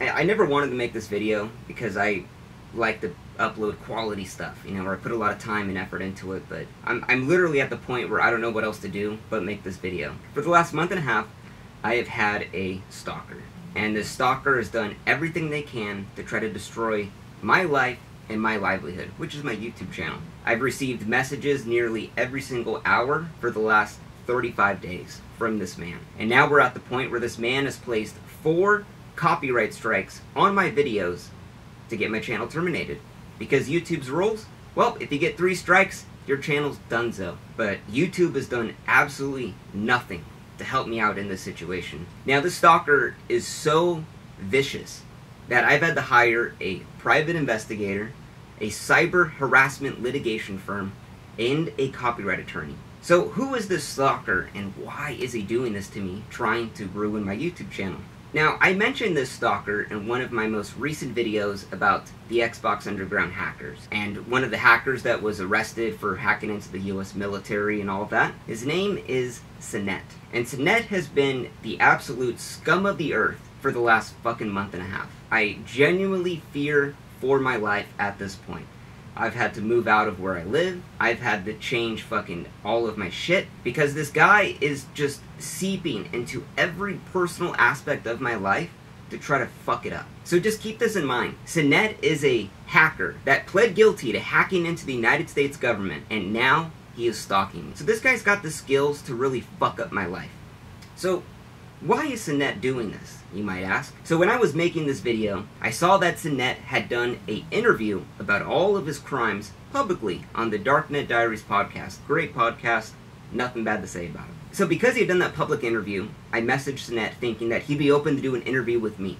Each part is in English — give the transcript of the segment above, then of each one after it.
I never wanted to make this video because I like to upload quality stuff, you know, where I put a lot of time and effort into it, but I'm literally at the point where I don't know what else to do but make this video. For the last month and a half, I have had a stalker, and this stalker has done everything they can to try to destroy my life and my livelihood, which is my YouTube channel. I've received messages nearly every single hour for the last 35 days from this man. And now we're at the point where this man has placed 4 copyright strikes on my videos to get my channel terminated. Because YouTube's rules, well, if you get 3 strikes, your channel's donezo. But YouTube has done absolutely nothing to help me out in this situation. Now, this stalker is so vicious that I've had to hire a private investigator, a cyber harassment litigation firm, and a copyright attorney. So who is this stalker and why is he doing this to me, trying to ruin my YouTube channel? Now, I mentioned this stalker in one of my most recent videos about the Xbox Underground hackers. And one of the hackers that was arrested for hacking into the US military and all of that, his name is Sinet. And Sinet has been the absolute scum of the earth for the last fucking month and a half. I genuinely fear for my life at this point. I've had to move out of where I live. I've had to change fucking all of my shit because this guy is just seeping into every personal aspect of my life to try to fuck it up. So just keep this in mind. Sinet is a hacker that pled guilty to hacking into the United States government, and now he is stalking me. So this guy's got the skills to really fuck up my life. So why is Sinet doing this, you might ask? So when I was making this video, I saw that Sinet had done an interview about all of his crimes publicly on the Darknet Diaries podcast. Great podcast, nothing bad to say about it. So because he had done that public interview, I messaged Sinet thinking that he'd be open to do an interview with me.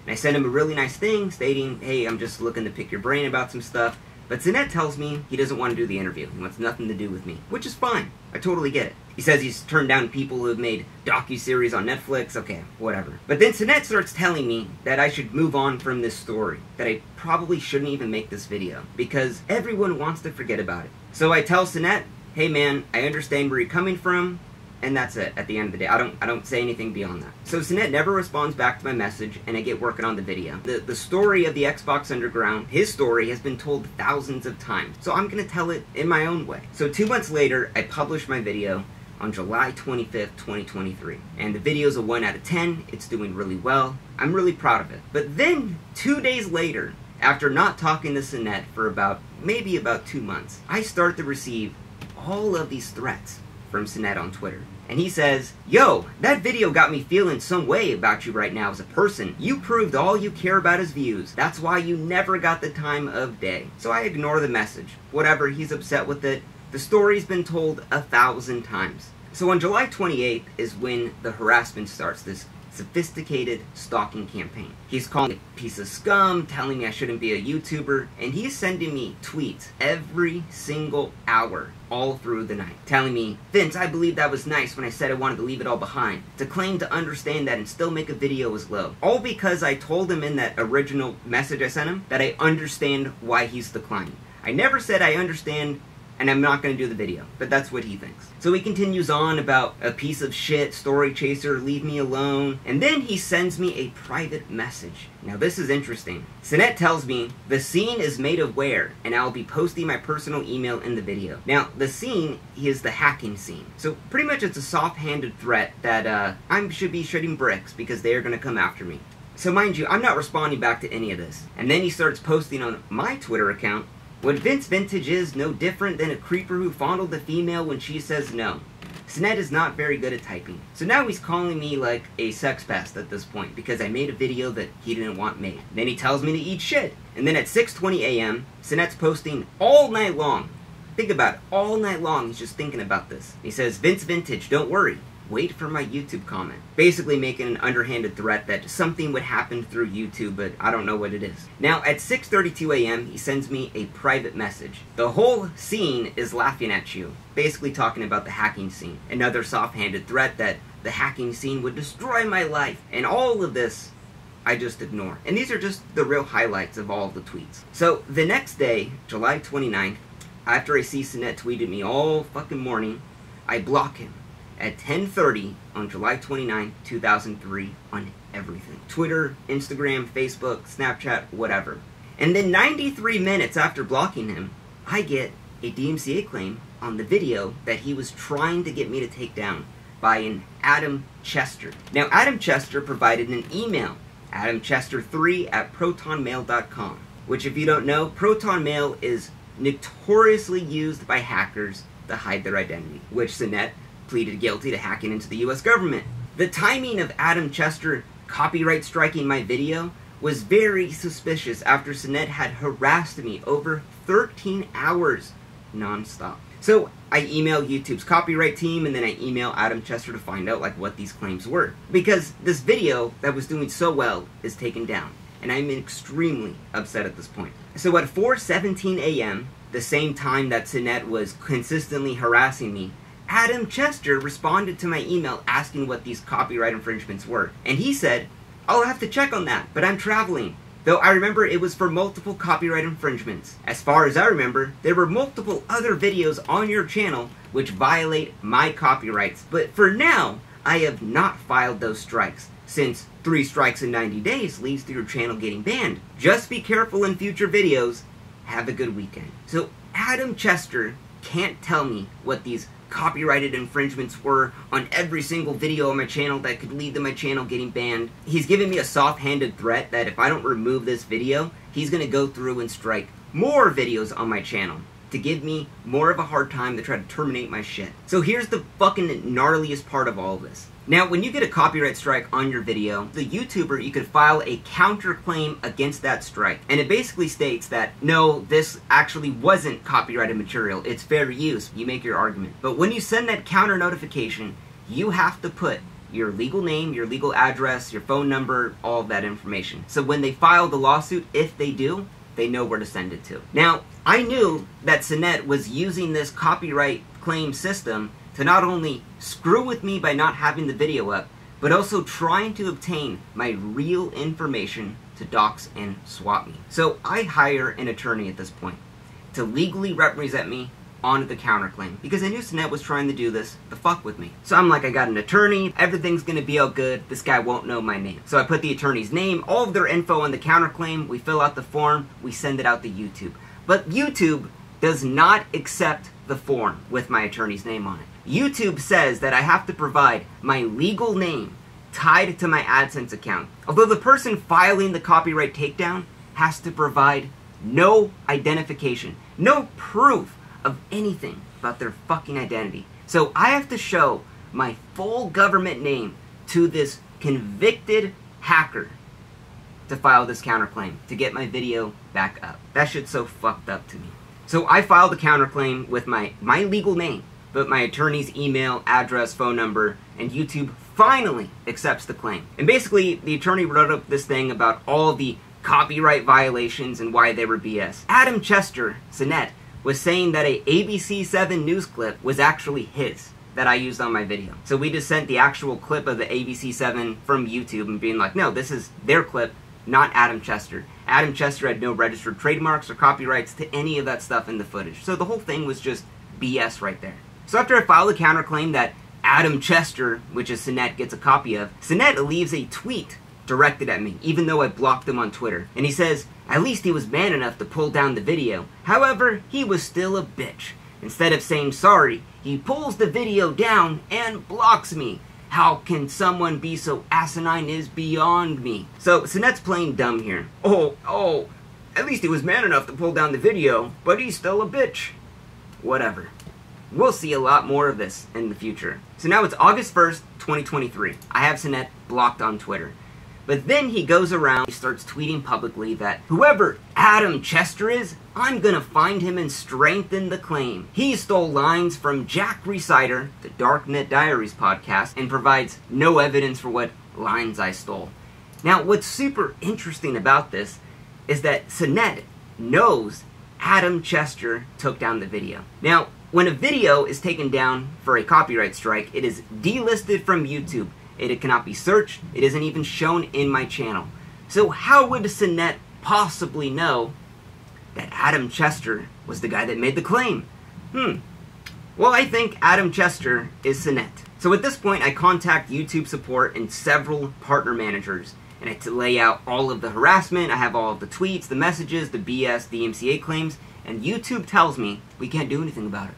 And I sent him a really nice thing stating, hey, I'm just looking to pick your brain about some stuff. But Sinet tells me he doesn't want to do the interview. He wants nothing to do with me, which is fine. I totally get it. He says he's turned down people who have made docuseries on Netflix. Okay, whatever. But then Sinet starts telling me that I should move on from this story, that I probably shouldn't even make this video, because everyone wants to forget about it. So I tell Sinet, hey man, I understand where you're coming from, and that's it at the end of the day. I don't say anything beyond that. So Sinet never responds back to my message, and I get working on the video. The story of the Xbox Underground, his story, has been told thousands of times, so I'm gonna tell it in my own way. So 2 months later, I published my video on July 25th, 2023. And the video's a 1 out of 10, it's doing really well. I'm really proud of it. But then, 2 days later, after not talking to Sinet for maybe about 2 months, I start to receive all of these threats from Sinet on Twitter. And he says, yo, that video got me feeling some way about you right now as a person. You proved all you care about is views. That's why you never got the time of day. So I ignore the message. Whatever, he's upset with it. The story's been told 1,000 times. So on July 28th is when the harassment starts, this sophisticated stalking campaign. He's calling me a piece of scum, telling me I shouldn't be a YouTuber, and he's sending me tweets every single hour, all through the night, telling me, Vince, I believe that was nice when I said I wanted to leave it all behind. To claim to understand that and still make a video is low. All because I told him in that original message I sent him that I understand why he's declining. I never said I understand and I'm not going to do the video, but that's what he thinks. So he continues on about a piece of shit, story chaser, leave me alone, and then he sends me a private message. Now this is interesting. Sinet tells me, the scene is made of where, and I'll be posting my personal email in the video. Now, the scene is the hacking scene. So pretty much it's a soft-handed threat that I should be shooting bricks because they are going to come after me. So mind you, I'm not responding back to any of this. And then he starts posting on my Twitter account, what Vince Vintage is no different than a creeper who fondled the female when she says no. Sinet is not very good at typing. So now he's calling me like a sex pest at this point because I made a video that he didn't want made. Then he tells me to eat shit. And then at 6:20 a.m., Sinet's posting all night long. Think about it, all night long he's just thinking about this. He says, Vince Vintage, don't worry. Wait for my YouTube comment. Basically making an underhanded threat that something would happen through YouTube, but I don't know what it is. Now, at 6:32 a.m., he sends me a private message. The whole scene is laughing at you, basically talking about the hacking scene. Another soft-handed threat that the hacking scene would destroy my life. And all of this, I just ignore. And these are just the real highlights of all of the tweets. So, the next day, July 29th, after I see Sinet tweeted me all fucking morning, I block him. at 10:30 on July 29, 2003 on everything. Twitter, Instagram, Facebook, Snapchat, whatever. And then 93 minutes after blocking him, I get a DMCA claim on the video that he was trying to get me to take down by an Adam Chester. Now, Adam Chester provided an email, adamchester3@protonmail.com, which, if you don't know, Proton Mail is notoriously used by hackers to hide their identity, which Sinet pleaded guilty to hacking into the US government. The timing of Adam Chester copyright striking my video was very suspicious after Sinet had harassed me over 13 hours non-stop. So I email YouTube's copyright team, and then I email Adam Chester to find out what these claims were. Because this video that was doing so well is taken down, and I'm extremely upset at this point. So at 4:17 a.m., the same time that Sinet was consistently harassing me, Adam Chester responded to my email asking what these copyright infringements were. And he said, "I'll have to check on that, but I'm traveling." Though I remember it was for multiple copyright infringements. As far as I remember, there were multiple other videos on your channel which violate my copyrights. But for now, I have not filed those strikes, since 3 strikes in 90 days leads to your channel getting banned. Just be careful in future videos. Have a good weekend. So Adam Chester can't tell me what these copyrighted infringements were on every single video on my channel that could lead to my channel getting banned. He's giving me a soft-handed threat that if I don't remove this video, he's going to go through and strike more videos on my channel to give me more of a hard time to try to terminate my shit. So here's the fucking gnarliest part of all of this. Now, when you get a copyright strike on your video, the YouTuber, you could file a counterclaim against that strike. And it basically states that, no, this actually wasn't copyrighted material, it's fair use. You make your argument. But when you send that counter notification, you have to put your legal name, your legal address, your phone number, all of that information. So when they file the lawsuit, if they do, they know where to send it to. Now, I knew that Sinet was using this copyright claim system to not only screw with me by not having the video up, but also trying to obtain my real information to dox and swap me. So I hire an attorney at this point to legally represent me on the counterclaim, because I knew Sinet was trying to do this to fuck with me. So I'm like, I got an attorney, everything's gonna be all good, this guy won't know my name. So I put the attorney's name, all of their info on the counterclaim, we fill out the form, we send it out to YouTube. But YouTube does not accept the form with my attorney's name on it. YouTube says that I have to provide my legal name tied to my AdSense account, although the person filing the copyright takedown has to provide no identification, no proof of anything about their fucking identity. So I have to show my full government name to this convicted hacker to file this counterclaim, to get my video back up. That shit's so fucked up to me. So I filed the counterclaim with my legal name, but my attorney's email, address, phone number, and YouTube finally accepts the claim. And basically, the attorney wrote up this thing about all the copyright violations and why they were BS. Adam Chester, Sinet, was saying that a ABC7 news clip was actually his, that I used on my video. So we just sent the actual clip of the ABC7 from YouTube and being like, no, this is their clip, not Adam Chester. Adam Chester had no registered trademarks or copyrights to any of that stuff in the footage. So the whole thing was just BS right there. So after I filed a counterclaim that Adam Chester, which is Sinet, gets a copy of, Sinet leaves a tweet directed at me, even though I blocked him on Twitter. And he says, at least he was man enough to pull down the video. However, he was still a bitch. Instead of saying sorry, he pulls the video down and blocks me. How can someone be so asinine is beyond me. So Sinet's playing dumb here. Oh, at least he was man enough to pull down the video, but he's still a bitch. Whatever. We'll see a lot more of this in the future. So now it's August 1st, 2023. I have Sinet blocked on Twitter. But then he goes around, he starts tweeting publicly that whoever Adam Chester is, I'm gonna find him and strengthen the claim. He stole lines from Jack Resider, the Darknet Diaries podcast, and provides no evidence for what lines I stole. Now, what's super interesting about this is that Sinet knows Adam Chester took down the video. Now, when a video is taken down for a copyright strike, it is delisted from YouTube. It cannot be searched. It isn't even shown in my channel. So how would Sinet possibly know that Adam Chester was the guy that made the claim? Well, I think Adam Chester is Sinet. So at this point, I contact YouTube support and several partner managers, and I lay out all of the harassment. I have all of the tweets, the messages, the BS, the DMCA claims, and YouTube tells me we can't do anything about it.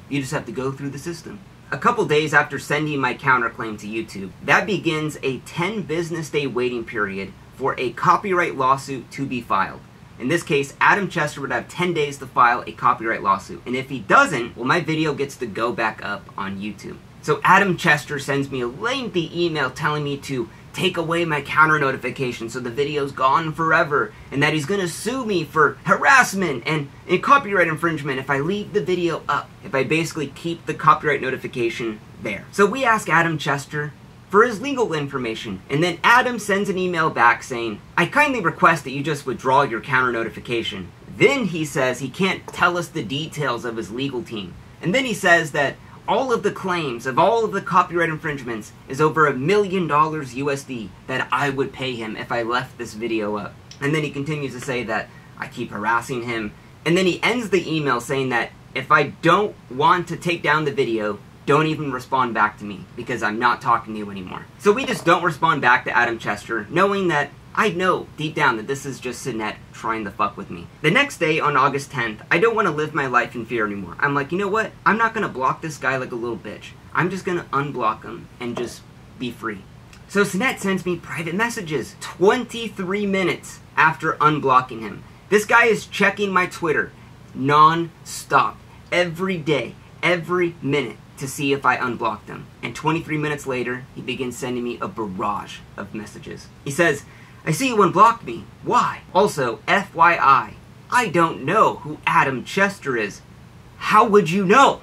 You just have to go through the system. A couple days after sending my counterclaim to YouTube, that begins a 10 business day waiting period for a copyright lawsuit to be filed. In this case, Adam Chester would have 10 days to file a copyright lawsuit. And if he doesn't, well, my video gets to go back up on YouTube. So Adam Chester sends me a lengthy email telling me to take away my counter notification so the video's gone forever, and that he's gonna sue me for harassment and copyright infringement if I leave the video up, if I basically keep the copyright notification there. So we ask Adam Chester for his legal information, and then Adam sends an email back saying, I kindly request that you just withdraw your counter notification. Then he says he can't tell us the details of his legal team. And then he says that all of the claims of all of the copyright infringements is over $1 million USD that I would pay him if I left this video up. And then he continues to say that I keep harassing him. And then he ends the email saying that if I don't want to take down the video, don't even respond back to me because I'm not talking to you anymore. So we just don't respond back to Adam Chester, knowing that I know deep down that this is just Sinette trying to fuck with me. The next day, on August 10th, I don't want to live my life in fear anymore. I'm like, you know what? I'm not going to block this guy like a little bitch. I'm just going to unblock him and just be free. So Sinette sends me private messages 23 minutes after unblocking him. This guy is checking my Twitter non-stop, every day, every minute, to see if I unblocked him. And 23 minutes later, he begins sending me a barrage of messages. He says, I see you unblocked me. Why? Also, FYI, I don't know who Adam Chester is. How would you know?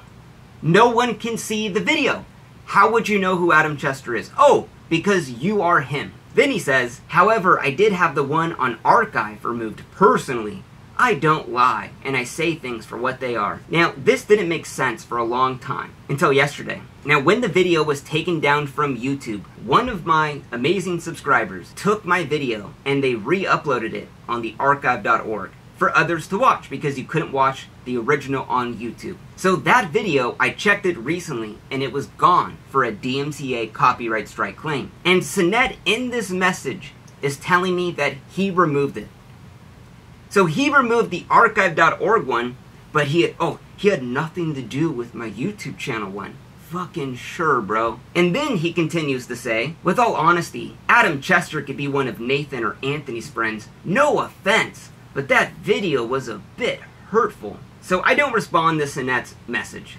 No one can see the video. How would you know who Adam Chester is? Oh, because you are him. Then he says, however, I did have the one on archive removed personally. I don't lie, and I say things for what they are. Now, this didn't make sense for a long time, until yesterday. Now, when the video was taken down from YouTube, one of my amazing subscribers took my video and they re-uploaded it on the archive.org for others to watch because you couldn't watch the original on YouTube. So that video, I checked it recently and it was gone for a DMCA copyright strike claim. And Sinette in this message is telling me that he removed it. So he removed the archive.org one, but he had nothing to do with my YouTube channel one. Fucking sure, bro. And then he continues to say, with all honesty, Adam Chester could be one of Nathan or Anthony's friends. No offense, but that video was a bit hurtful. So I don't respond to Sinette's message.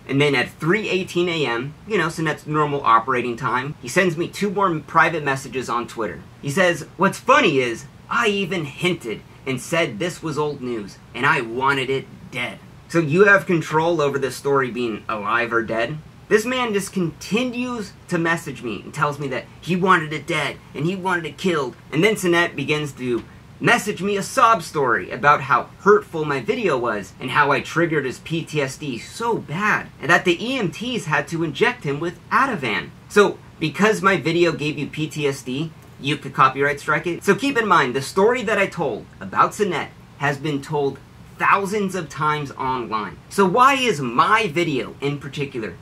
And then at 3:18 a.m., you know, Sinette's normal operating time, he sends me 2 more private messages on Twitter. He says, what's funny is, I even hinted and said this was old news, and I wanted it dead. So you have control over this story being alive or dead? This man just continues to message me and tells me that he wanted it dead, and he wanted it killed. And then Sinette begins to message me a sob story about how hurtful my video was, and how I triggered his PTSD so bad, and that the EMTs had to inject him with Ativan. So, because my video gave you PTSD, you could copyright strike it. So keep in mind, the story that I told about Sinette has been told thousands of times online. So why is my video in particular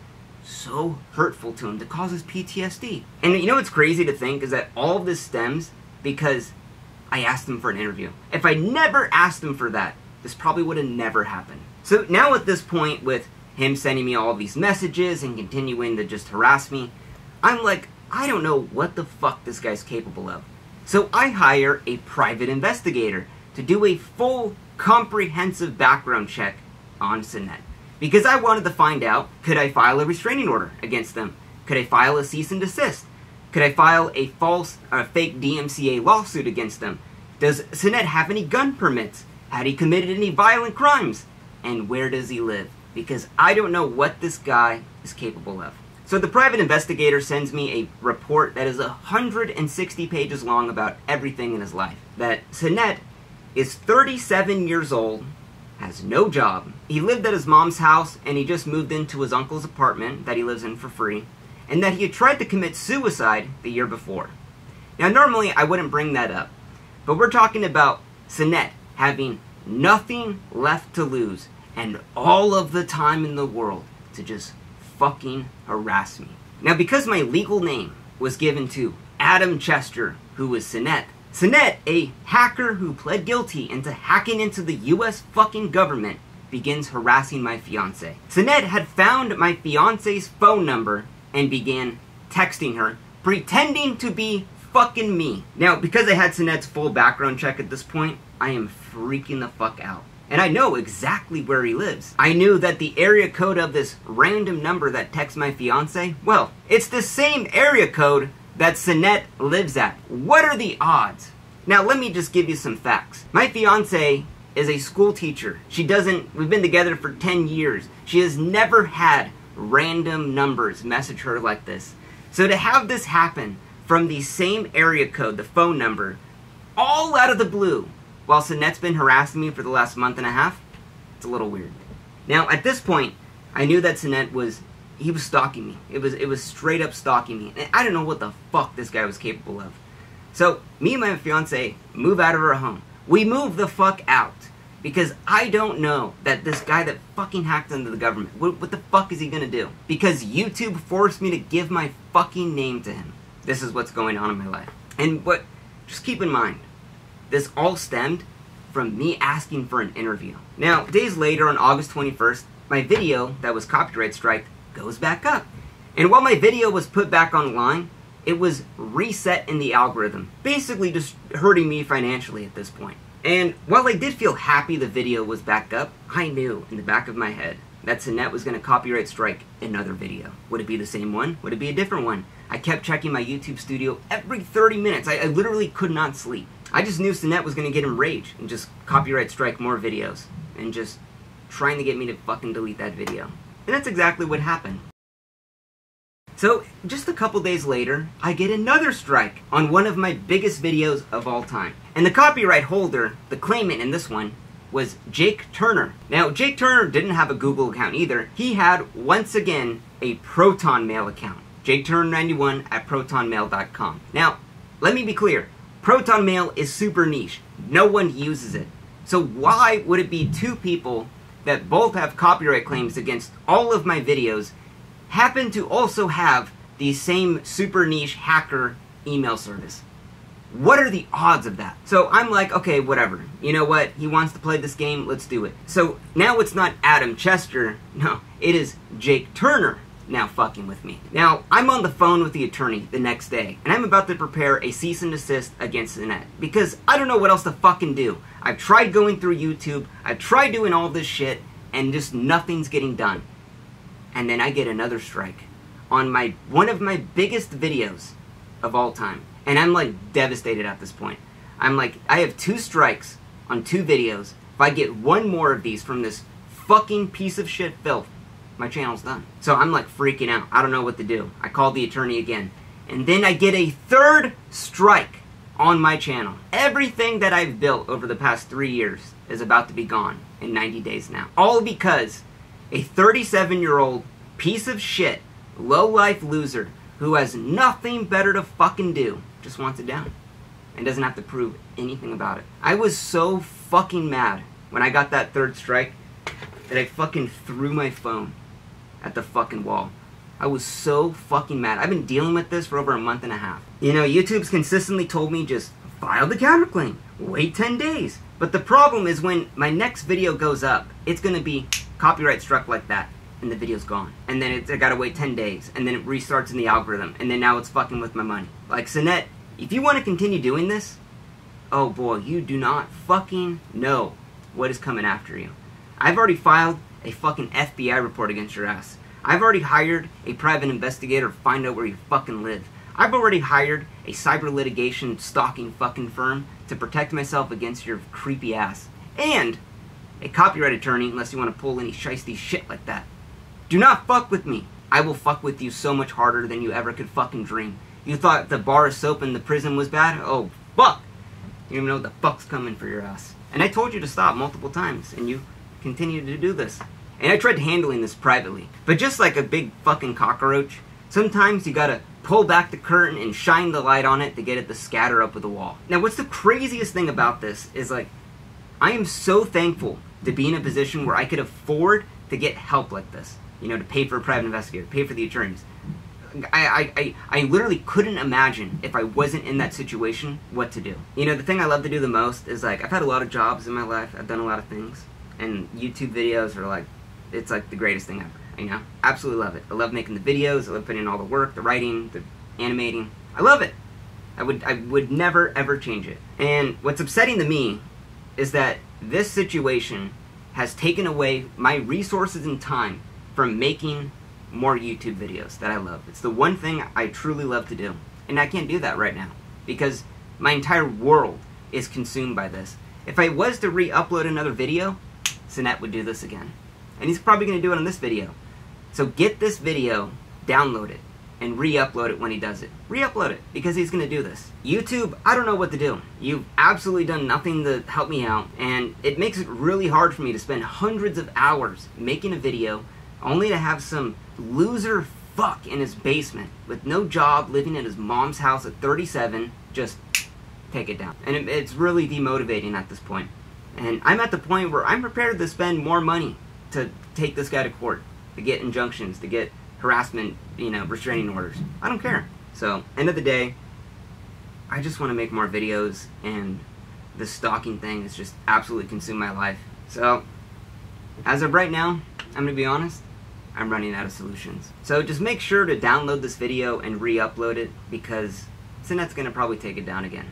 so hurtful to him to cause his PTSD? And you know what's crazy to think is that all of this stems because I asked him for an interview. If I never asked him for that, this probably would have never happened. So now at this point, with him sending me all these messages and continuing to just harass me, I'm like, I don't know what the fuck this guy's capable of. So I hire a private investigator to do a full, comprehensive background check on Sinette. Because I wanted to find out, could I file a restraining order against them? Could I file a cease and desist? Could I file a fake DMCA lawsuit against them? Does Sinette have any gun permits? Had he committed any violent crimes? And where does he live? Because I don't know what this guy is capable of. So the private investigator sends me a report that is 160 pages long about everything in his life. That Sinette is 37 years old, has no job. He lived at his mom's house and he just moved into his uncle's apartment that he lives in for free. And that he had tried to commit suicide the year before. Now normally I wouldn't bring that up. But we're talking about Sinette having nothing left to lose and all of the time in the world to just fucking harass me. Now, because my legal name was given to Adam Chester, who was Sinette, a hacker who pled guilty into hacking into the US fucking government, begins harassing my fiancée. Sinette had found my fiancée's phone number and began texting her, pretending to be fucking me. Now, because I had Sinette's full background check at this point, I am freaking the fuck out. And I know exactly where he lives. I knew that the area code of this random number that texts my fiancé, well, it's the same area code that Sinette lives at. What are the odds? Now, let me just give you some facts. My fiancé is a school teacher. We've been together for 10 years. She has never had random numbers message her like this. So to have this happen from the same area code, the phone number, all out of the blue, while Sinette's been harassing me for the last month and a half, it's a little weird. Now, at this point, I knew that Sinette was stalking me. It was straight up stalking me. And I don't know what the fuck this guy was capable of. So, me and my fiancé move out of our home. We move the fuck out. Because I don't know that this guy that fucking hacked into the government, what the fuck is he gonna do? Because YouTube forced me to give my fucking name to him. This is what's going on in my life. And just keep in mind, this all stemmed from me asking for an interview. Now, days later, on August 21st, my video that was copyright striked goes back up. And while my video was put back online, it was reset in the algorithm, basically just hurting me financially at this point. And while I did feel happy the video was back up, I knew in the back of my head that Sinette was going to copyright strike another video. Would it be the same one? Would it be a different one? I kept checking my YouTube studio every 30 minutes. I literally could not sleep. I just knew Sinette was going to get enraged and just copyright strike more videos and just trying to get me to fucking delete that video. And that's exactly what happened. So, just a couple days later, I get another strike on one of my biggest videos of all time. And the copyright holder, the claimant in this one, was Jake Turner. Now, Jake Turner didn't have a Google account either. He had, once again, a Proton Mail account. JakeTurner91 at ProtonMail.com. Now, let me be clear. Proton Mail is super niche. No one uses it. So why would it be two people that both have copyright claims against all of my videos happen to also have the same super niche hacker email service? What are the odds of that? So I'm like, okay, whatever. You know what? He wants to play this game. Let's do it. So now it's not Adam Chester. No, it is Jake Turner now fucking with me. Now, I'm on the phone with the attorney the next day, and I'm about to prepare a cease and desist against Sinette, because I don't know what else to fucking do. I've tried going through YouTube, I've tried doing all this shit, and just nothing's getting done. And then I get another strike on one of my biggest videos of all time. And I'm like devastated at this point. I'm like, I have 2 strikes on 2 videos. If I get one more of these from this fucking piece of shit filth, my channel's done. So I'm like freaking out. I don't know what to do. I called the attorney again. And then I get a 3rd strike on my channel. Everything that I've built over the past 3 years is about to be gone in 90 days now. All because a 37-year-old piece of shit, low-life loser who has nothing better to fucking do just wants it down and doesn't have to prove anything about it. I was so fucking mad when I got that 3rd strike that I fucking threw my phone at the fucking wall. I was so fucking mad. I've been dealing with this for over a month and a half. You know, YouTube's consistently told me just file the counterclaim, wait 10 days. But the problem is when my next video goes up, it's gonna be copyright struck like that, and the video's gone. And then I gotta wait 10 days, and then it restarts in the algorithm, and then now it's fucking with my money. Like, Sinette, if you want to continue doing this, oh boy, you do not fucking know what is coming after you. I've already filed a fucking FBI report against your ass. I've already hired a private investigator to find out where you fucking live. I've already hired a cyber litigation stalking fucking firm to protect myself against your creepy ass. And a copyright attorney, unless you want to pull any shiesty shit like that. Do not fuck with me. I will fuck with you so much harder than you ever could fucking dream. You thought the bar of soap in the prison was bad? Oh, fuck! You don't even know what the fuck's coming for your ass. And I told you to stop multiple times, and you continue to do this. And I tried handling this privately. But just like a big fucking cockroach, sometimes you gotta pull back the curtain and shine the light on it to get it to scatter up with the wall. Now, what's the craziest thing about this is, like, I am so thankful to be in a position where I could afford to get help like this. You know, to pay for a private investigator, pay for the attorneys. I literally couldn't imagine if I wasn't in that situation what to do. You know, the thing I love to do the most is, like, I've had a lot of jobs in my life, I've done a lot of things, and YouTube videos are like, it's like the greatest thing ever, you know? Absolutely love it. I love making the videos, I love putting in all the work, the writing, the animating. I love it. I would never ever change it. And what's upsetting to me is that this situation has taken away my resources and time from making more YouTube videos that I love. It's the one thing I truly love to do. And I can't do that right now because my entire world is consumed by this. If I was to re-upload another video, Sinet would do this again. And he's probably going to do it on this video. So get this video, download it, and re-upload it when he does it. Re-upload it, because he's going to do this. YouTube, I don't know what to do. You've absolutely done nothing to help me out, and it makes it really hard for me to spend hundreds of hours making a video only to have some loser fuck in his basement with no job, living at his mom's house at 37, just take it down. And it's really demotivating at this point. And I'm at the point where I'm prepared to spend more money to take this guy to court, to get injunctions, to get harassment, you know, restraining orders. I don't care. So, end of the day, I just want to make more videos, and this stalking thing has just absolutely consumed my life. So, as of right now, I'm going to be honest, I'm running out of solutions. So just make sure to download this video and re-upload it, because Sinet's going to probably take it down again.